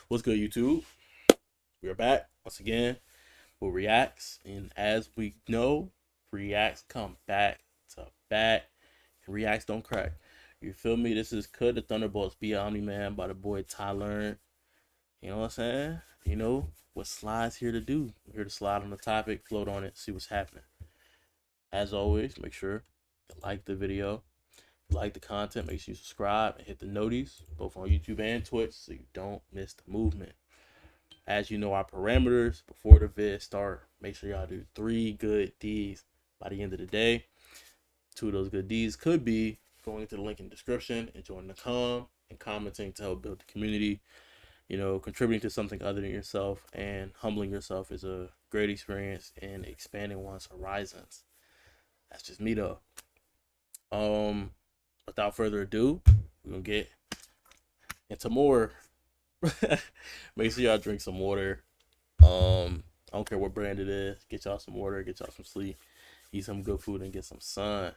What's good, YouTube? We are back once again with reacts, and as we know, reacts come back to back, and reacts don't crack. You feel me? This is Could the Thunderbolts Be Omni-Man by the boy Tyler. You know what I'm saying? You know what Slide's here to do. We're here to slide on the topic, float on it, see what's happening. As always, make sure to like the video, like the content, make sure you subscribe and hit the noties, both on YouTube and Twitch, so you don't miss the movement. As you know, our parameters before the vid start, make sure y'all do 3 good deeds by the end of the day. 2 of those good deeds could be going to the link in the description and joining the and commenting to help build the community. You know, contributing to something other than yourself and humbling yourself is a great experience in expanding one's horizons. That's just me though. Without further ado, we're gonna get into more. Make sure y'all drink some water. I don't care what brand it is. Get y'all some water, get y'all some sleep, eat some good food, and get some sun.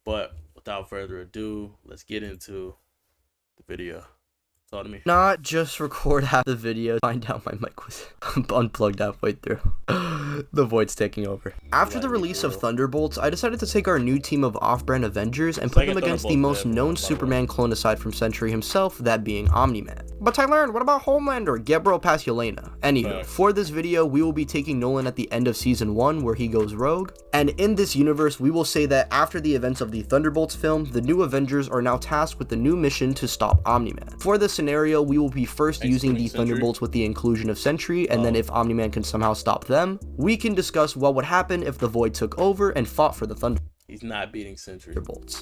But without further ado, let's get into the video. Talk to me. Not just record half the video, find out my mic was unplugged halfway through. The void's taking over. After the release of Thunderbolts, I decided to take our new team of off-brand Avengers and put them against the most known Superman clone aside from Sentry himself, that being Omni-Man. But Tyler, what about Homelander? Get bro past Yelena. Anywho, for this video, we will be taking Nolan at the end of season 1 where he goes rogue. And in this universe, we will say that after the events of the Thunderbolts film, the new Avengers are now tasked with the new mission to stop Omni-Man. For this scenario, we will be first using the Thunderbolts with the inclusion of Sentry, and then if Omni-Man can somehow stop them, we can discuss what would happen if the Void took over and fought for the Thunderbolts. He's not beating Sentry.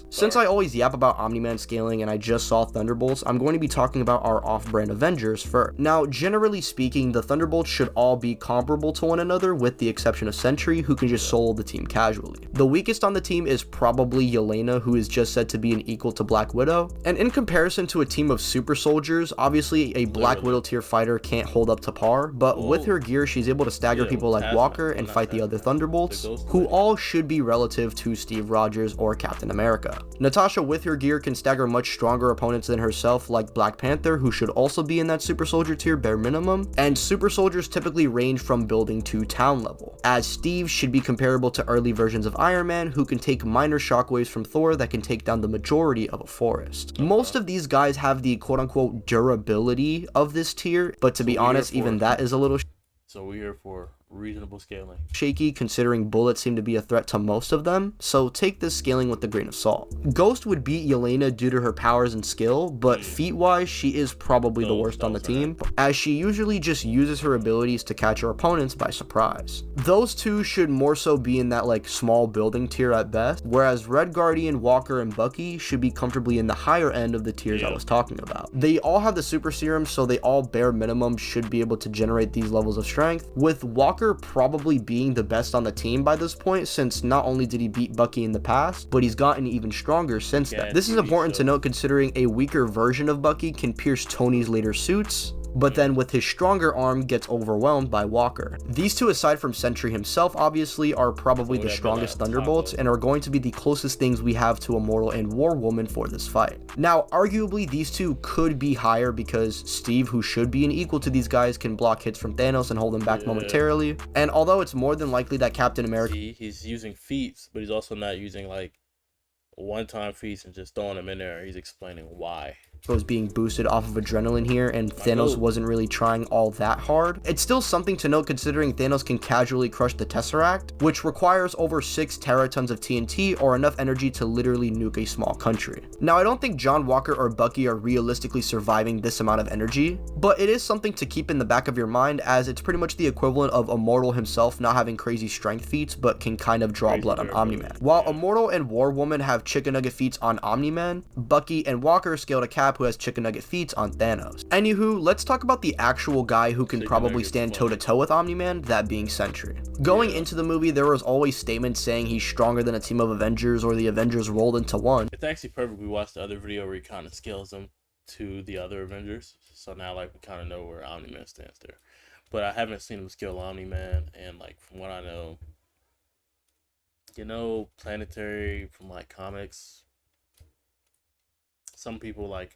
Since I always yap about Omni-Man scaling and I just saw Thunderbolts, I'm going to be talking about our off-brand Avengers first. Now, generally speaking, the Thunderbolts should all be comparable to one another with the exception of Sentry, who can just solo the team casually. The weakest on the team is probably Yelena, who is just said to be an equal to Black Widow. And in comparison to a team of super soldiers, obviously a Black Widow tier fighter can't hold up to par, but with her gear, she's able to stagger people like Walker and fight the other Thunderbolts, who all should be relative to Steve Rogers or Captain America. Natasha with her gear can stagger much stronger opponents than herself like Black Panther, who should also be in that super soldier tier bare minimum, and super soldiers typically range from building to town level, as Steve should be comparable to early versions of Iron Man, who can take minor shockwaves from Thor that can take down the majority of a forest. Most of these guys have the quote-unquote durability of this tier, but to be honest, even that is a little so we're here for reasonable scaling. Shaky, considering bullets seem to be a threat to most of them, so take this scaling with a grain of salt. Ghost would beat Yelena due to her powers and skill, but feat-wise, she is probably the worst on the team, as she usually just uses her abilities to catch her opponents by surprise. Those two should more so be in that like small building tier at best, whereas Red Guardian, Walker, and Bucky should be comfortably in the higher end of the tiers I was talking about. They all have the super serum, so they all bare minimum should be able to generate these levels of strength, with Walker probably being the best on the team by this point, since not only did he beat Bucky in the past, but he's gotten even stronger since then. This is important to note considering a weaker version of Bucky can pierce Tony's later suits, but then with his stronger arm gets overwhelmed by Walker. These two, aside from Sentry himself, obviously are probably the strongest Thunderbolts and are going to be the closest things we have to Immortal and War Woman for this fight. Now, arguably these two could be higher because Steve, who should be an equal to these guys, can block hits from Thanos and hold them back momentarily, and although it's more than likely that Captain America he's using feats, but he's also not using like one-time feats and just throwing them in there. He's explaining why was being boosted off of adrenaline here, and Thanos wasn't really trying all that hard. It's still something to note considering Thanos can casually crush the Tesseract, which requires over 6 teratons of TNT or enough energy to literally nuke a small country. Now, I don't think John Walker or Bucky are realistically surviving this amount of energy, but it is something to keep in the back of your mind, as it's pretty much the equivalent of Immortal himself not having crazy strength feats but can kind of draw blood on Omni-Man. While Immortal and War Woman have chicken nugget feats on Omni-Man, Bucky and Walker scaled a Cap, who has chicken nugget feats on Thanos. Anywho, let's talk about the actual guy who can probably stand toe-to-toe with Omni-Man, that being Sentry. Going into the movie, there was always statements saying he's stronger than a team of Avengers or the Avengers rolled into one. It's actually perfect. We watched the other video where he kind of scales them to the other Avengers, so now like we kind of know where Omni-Man stands there. But I haven't seen him scale Omni-Man, and like from what I know, you know, Planetary from like comics, some people like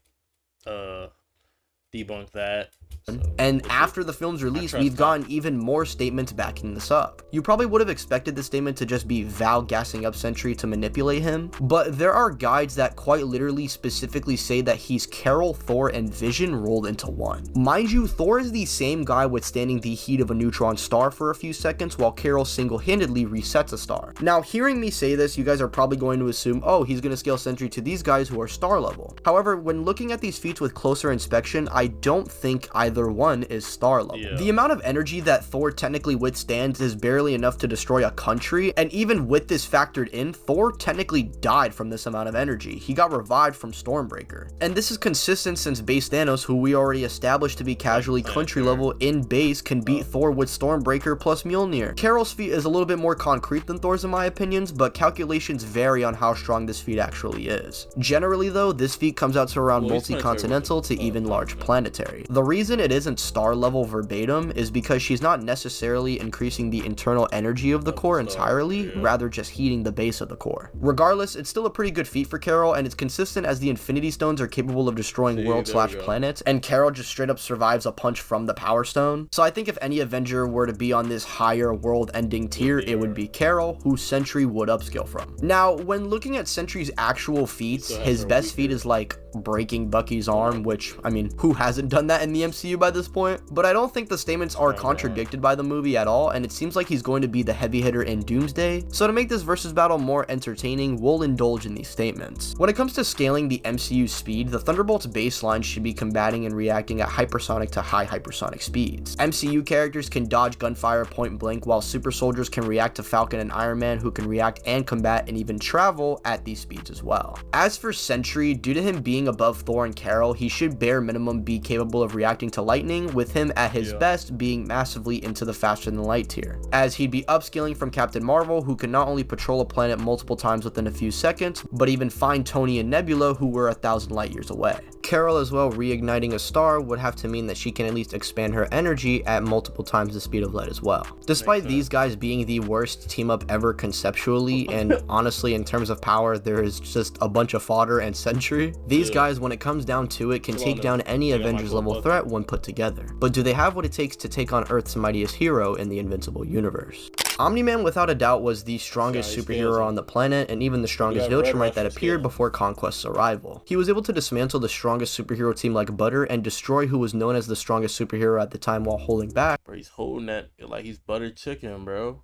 debunk that. So, and after the film's release, we've gotten even more statements backing this up. You probably would have expected this statement to just be Val gassing up Sentry to manipulate him, but there are guides that quite literally specifically say that he's Carol, Thor, and Vision rolled into one. Mind you, Thor is the same guy withstanding the heat of a neutron star for a few seconds, while Carol single-handedly resets a star. Now, hearing me say this, you guys are probably going to assume, oh, he's going to scale Sentry to these guys who are star level. However, when looking at these feats with closer inspection, I don't think either one is star level. Yeah. The amount of energy that Thor technically withstands is barely enough to destroy a country, and even with this factored in, Thor technically died from this amount of energy. He got revived from Stormbreaker. And this is consistent since base Thanos, who we already established to be casually country level in base, can beat Thor with Stormbreaker plus Mjolnir. Carol's feat is a little bit more concrete than Thor's in my opinions, but calculations vary on how strong this feat actually is. Generally though, this feat comes out to around multi-continental to even large planetary. The reason it isn't star level verbatim is because she's not necessarily increasing the internal energy of the core entirely, rather just heating the base of the core. Regardless, it's still a pretty good feat for Carol, and it's consistent as the Infinity Stones are capable of destroying worlds/planets, and Carol just straight up survives a punch from the Power Stone. So I think if any Avenger were to be on this higher world-ending tier, it would be Carol, who Sentry would upscale from. Now, when looking at Sentry's actual feats, his best feat is like breaking Bucky's arm, which, I mean, who hasn't done that in the MCU by this point? But I don't think the statements are contradicted by the movie at all, and it seems like he's going to be the heavy hitter in Doomsday. So to make this versus battle more entertaining, we'll indulge in these statements. When it comes to scaling the MCU's speed, the Thunderbolts baseline should be combating and reacting at hypersonic to high hypersonic speeds. MCU characters can dodge gunfire point blank, while super soldiers can react to Falcon and Iron Man, who can react and combat and even travel at these speeds as well. As for Sentry, due to him being above Thor and Carol, he should bare minimum be capable of reacting to lightning, with him at his best being massively into the faster than light tier, as he'd be upscaling from Captain Marvel, who can not only patrol a planet multiple times within a few seconds, but even find Tony and Nebula, who were 1,000 light years away. Carol as well reigniting a star would have to mean that she can at least expand her energy at multiple times the speed of light as well. Despite these guys being the worst team up ever conceptually, and honestly in terms of power there is just a bunch of fodder and Sentry, these guys when it comes down to it can take down any Avengers level threat when put together. But do they have what it takes to take on Earth's mightiest hero in the Invincible universe? Omni-Man without a doubt was the strongest superhero on the planet, and even the strongest Viltrumite that appeared before Conquest's arrival. He was able to dismantle the strongest superhero team like butter and destroy who was known as the strongest superhero at the time while holding back. Bro, he's holding that like he's buttered chicken, bro.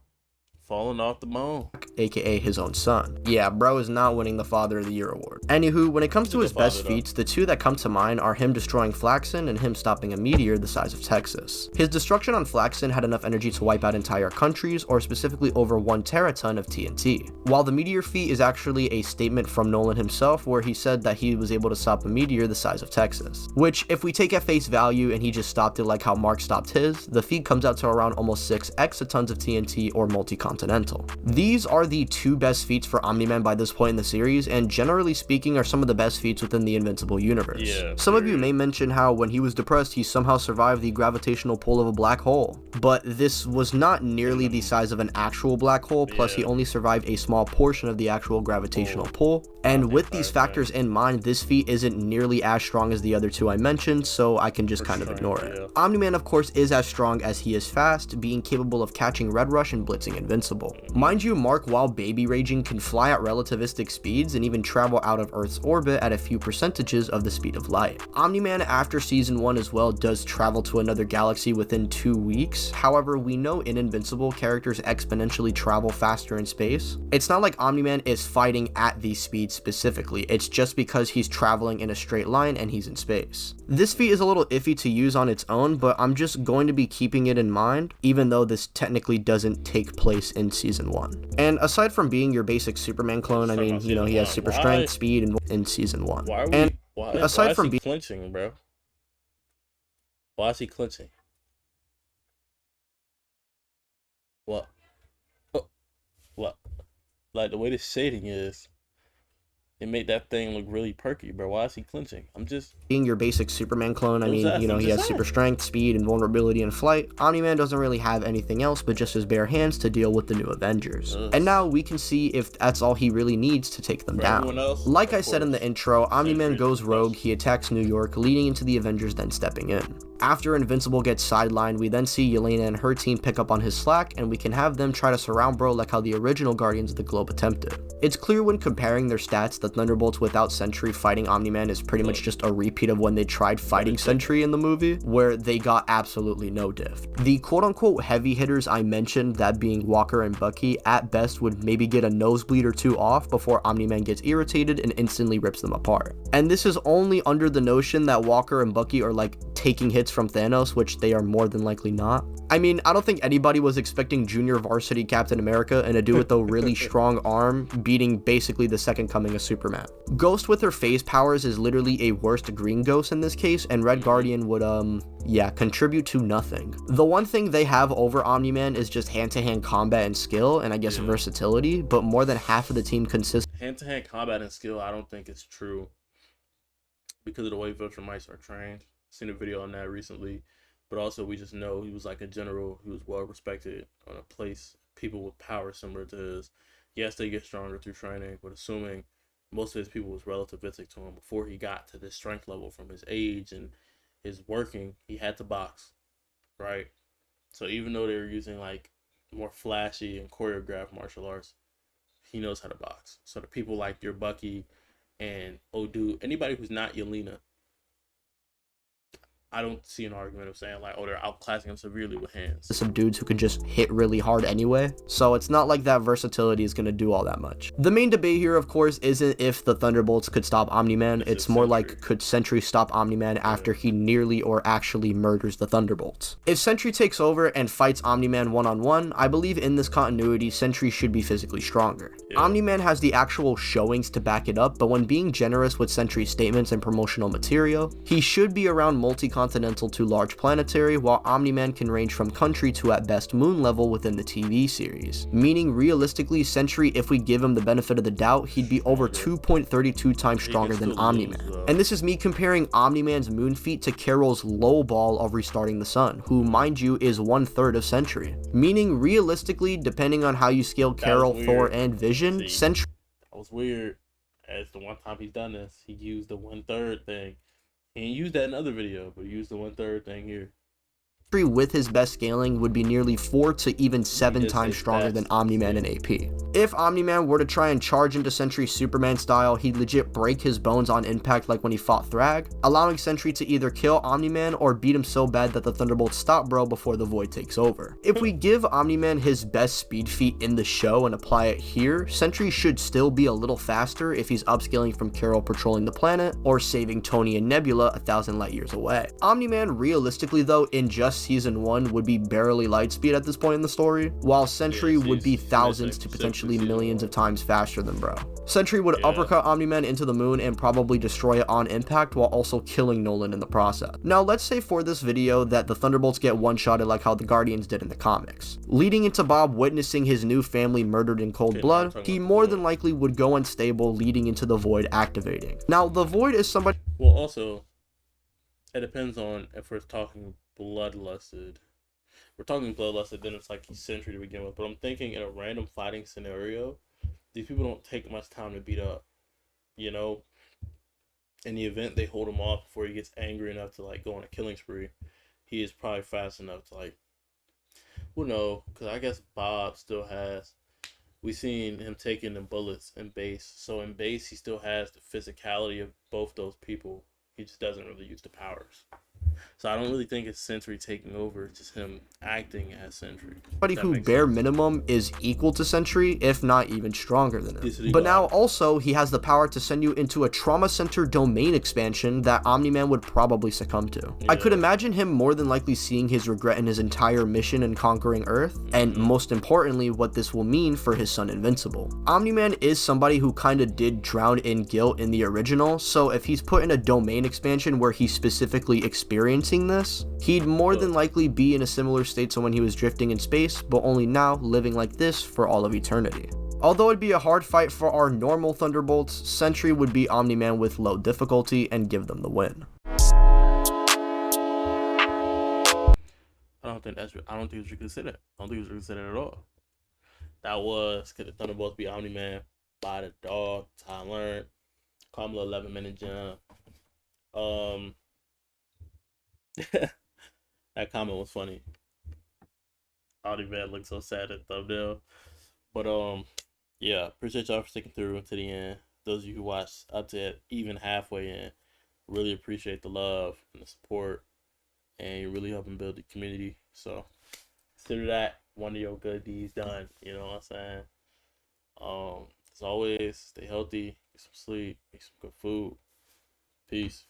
Falling off the bone. AKA his own son. Yeah, bro is not winning the Father of the Year award. Anywho, when it comes to his best feats, the two that come to mind are him destroying Flaxen and him stopping a meteor the size of Texas. His destruction on Flaxen had enough energy to wipe out entire countries, or specifically over 1 teraton of TNT. While the meteor feat is actually a statement from Nolan himself, where he said that he was able to stop a meteor the size of Texas. Which, if we take at face value and he just stopped it like how Mark stopped his, the feat comes out to around almost 6 exatons of TNT or multi-continental. These are the two best feats for Omni-Man by this point in the series, and generally speaking are some of the best feats within the Invincible universe. Some of you may mention how when he was depressed he somehow survived the gravitational pull of a black hole, but this was not nearly the size of an actual black hole, plus he only survived a small portion of the actual gravitational pull, and with these factors in mind, this feat isn't nearly as strong as the other two I mentioned, so I can just kind of ignore it. Omni-Man of course is as strong as he is fast, being capable of catching Red Rush and blitzing Invincible. Mind you, Mark, while baby raging, can fly at relativistic speeds and even travel out of Earth's orbit at a few percentages of the speed of light. Omni-Man after season 1 as well does travel to another galaxy within 2 weeks. However, we know in Invincible characters exponentially travel faster in space. It's not like Omni-Man is fighting at these speeds specifically, it's just because he's traveling in a straight line and he's in space. This feat is a little iffy to use on its own, but I'm just going to be keeping it in mind, even though this technically doesn't take place in season 1. And aside from being your basic Superman clone, I mean, you know, he has super strength, speed, and in season 1. Why is he clinching, bro? Why is he clinching? What? Like the way the shading is, It made that thing look really perky, bro. Why is he clinching? I'm just being your basic Superman clone. I mean, I'm he just has saying. super strength, speed, and vulnerability in flight. Omni-Man doesn't really have anything else but just his bare hands to deal with the new Avengers. Ugh. And now we can see if that's all he really needs to take them For down. everyone else, Like of I said in the course, intro, Omni-Man Sentry goes is rogue, best. he attacks New York, leading into the Avengers then stepping in. After Invincible gets sidelined, we then see Yelena and her team pick up on his slack, and we can have them try to surround Bro like how the original Guardians of the Globe attempted. It's clear when comparing their stats that Thunderbolts without Sentry fighting Omni-Man is pretty much just a repeat of when they tried fighting Sentry in the movie, where they got absolutely no diff. The quote-unquote heavy hitters I mentioned, that being Walker and Bucky, at best would maybe get a nosebleed or two off before Omni-Man gets irritated and instantly rips them apart. And this is only under the notion that Walker and Bucky are like taking hits from Thanos, which they are more than likely not. I mean, I don't think anybody was expecting junior varsity Captain America and a dude with a really strong arm beating basically the second coming of Superman. Ghost with her phase powers is literally a worst green ghost in this case, and Red Guardian would contribute to nothing. The one thing they have over Omni-Man is just hand-to-hand combat and skill, and I guess versatility, but more than half of the team consists Hand-to-hand combat and skill, I don't think it's true because of the way Viltrumite mice are trained. I've seen a video on that recently, but also we just know he was like a general who was well respected on a place, people with power similar to his. Yes, they get stronger through training, but assuming most of his people was relativistic to him before he got to this strength level from his age and his working, he had to box, right? So even though they were using like more flashy and choreographed martial arts, he knows how to box. So the people like your Bucky and anybody who's not Yelena, I don't see an argument of saying like, oh, they're outclassing him severely with hands. some dudes who could just hit really hard anyway, so it's not like that versatility is going to do all that much. The main debate here, of course, isn't if the Thunderbolts could stop Omni-Man, it's more like, could Sentry stop Omni-Man after he nearly or actually murders the Thunderbolts? If Sentry takes over and fights Omni-Man one-on-one, I believe in this continuity, Sentry should be physically stronger. Omni-Man has the actual showings to back it up, but when being generous with Sentry's statements and promotional material, he should be around multi-continental to large planetary, while Omni-Man can range from country to at best moon level within the TV series. Meaning realistically, Sentry, if we give him the benefit of the doubt, he'd be over 2.32 times stronger than Omni-Man. And this is me comparing Omni-Man's moon feat to Carol's low ball of restarting the sun, who mind you is 1/3 of Sentry. Meaning realistically, depending on how you scale Carol, Thor, and Vision, Sentry that was weird. As the one time he's done this, he used the 1/3 thing. He didn't use that in other video, but he used the 1/3 thing here. with his best scaling would be nearly 4 to even 7 times stronger than Omni-Man in AP. If Omni-Man were to try and charge into Sentry Superman style, he'd legit break his bones on impact like when he fought Thrag, allowing Sentry to either kill Omni-Man or beat him so bad that the Thunderbolts stop Bro before the Void takes over. If we give Omni-Man his best speed feat in the show and apply it here, Sentry should still be a little faster if he's upscaling from Carol patrolling the planet or saving Tony and Nebula 1,000 light years away. Omni-Man realistically though in just season 1 would be barely light speed at this point in the story, while Sentry would be thousands to potentially millions of times faster than Bro. Sentry would uppercut Omni-Man into the moon and probably destroy it on impact while also killing Nolan in the process. Now let's say for this video that the Thunderbolts get one-shotted like how the Guardians did in the comics. Leading into Bob witnessing his new family murdered in cold blood, he more than likely would go unstable, leading into the Void activating. Now the Void is somebody— well, also it depends on if we're talking bloodlusted. If we're talking bloodlusted, then it's like he's Sentry to begin with. But I'm thinking in a random fighting scenario, these people don't take much time to beat up. You know, in the event they hold him off before he gets angry enough to like go on a killing spree, he is probably fast enough to like, well, no, because I guess Bob still has. We've seen him taking the bullets in base, so in base he still has the physicality of both those people. He just doesn't really use the powers. So I don't really think it's Sentry taking over, it's just him acting as Sentry. Somebody who bare minimum is equal to Sentry, if not even stronger than him. But now also he has the power to send you into a trauma center domain expansion that Omni-Man would probably succumb to. I could imagine him more than likely seeing his regret in his entire mission and conquering Earth, and most importantly what this will mean for his son Invincible. Omni-Man is somebody who kinda did drown in guilt in the original, so if he's put in a domain expansion where he's specifically experiencing this, he'd more than likely be in a similar state to when he was drifting in space, but only now living like this for all of eternity. Although it'd be a hard fight for our normal Thunderbolts, Sentry would beat Omni-Man with low difficulty and give them the win. I don't think it's reconsidered. I don't think it was reconsidered at all. That was because the Thunderbolts beat Omni-Man by the dog. Time learned. Kamala 11-minute jump. That comment was funny. Omni-Man looked so sad at the thumbnail. But yeah, appreciate y'all for sticking through to the end. Those of you who watched up to even halfway in, really appreciate the love and the support, and you're really helping build the community. So consider that one of your good deeds done. You know what I'm saying? As always, stay healthy, get some sleep, make some good food. Peace.